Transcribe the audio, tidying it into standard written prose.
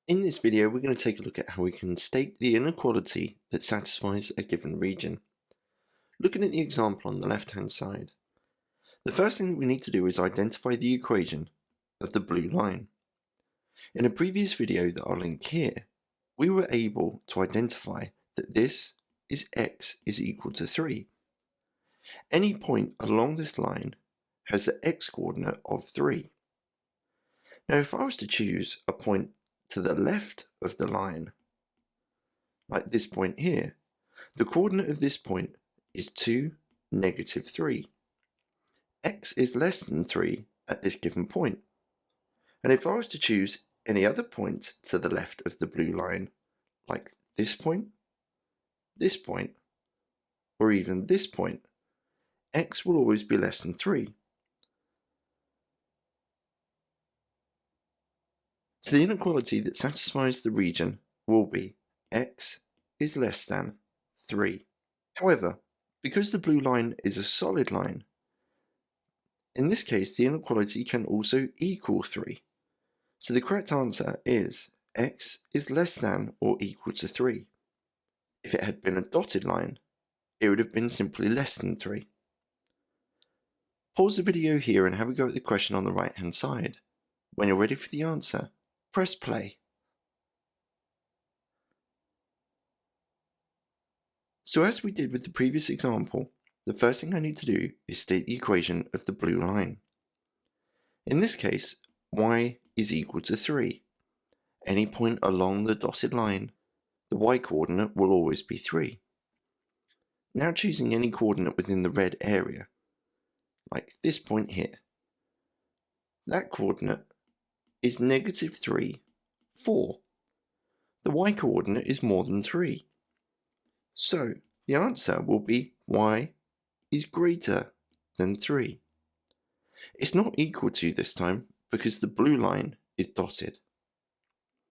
In this video, we're going to take a look at how we can state the inequality that satisfies a given region. Looking at the example on the left-hand side, the first thing that we need to do is identify the equation of the blue line. In a previous video that I'll link here, we were able to identify that this is x is equal to 3. Any point along this line has the x-coordinate of 3. Now if I was to choose a point to the left of the line, like this point here, the coordinate of this point is 2, -3. X is less than 3 at this given point. And if I was to choose any other point to the left of the blue line, like this point, or even this point, x will always be less than 3. So the inequality that satisfies the region will be x is less than 3. However, because the blue line is a solid line, in this case the inequality can also equal 3. So the correct answer is x is less than or equal to 3. If it had been a dotted line, it would have been simply less than 3. Pause the video here and have a go at the question on the right hand side. When you're ready for the answer, press play. So as we did with the previous example, the first thing I need to do is state the equation of the blue line. In this case, y is equal to 3. Any point along the dotted line, the y-coordinate will always be 3. Now choosing any coordinate within the red area, like this point here, that coordinate is -3, 4. The y-coordinate is more than 3. So the answer will be y is greater than 3. It's not equal to this time because the blue line is dotted.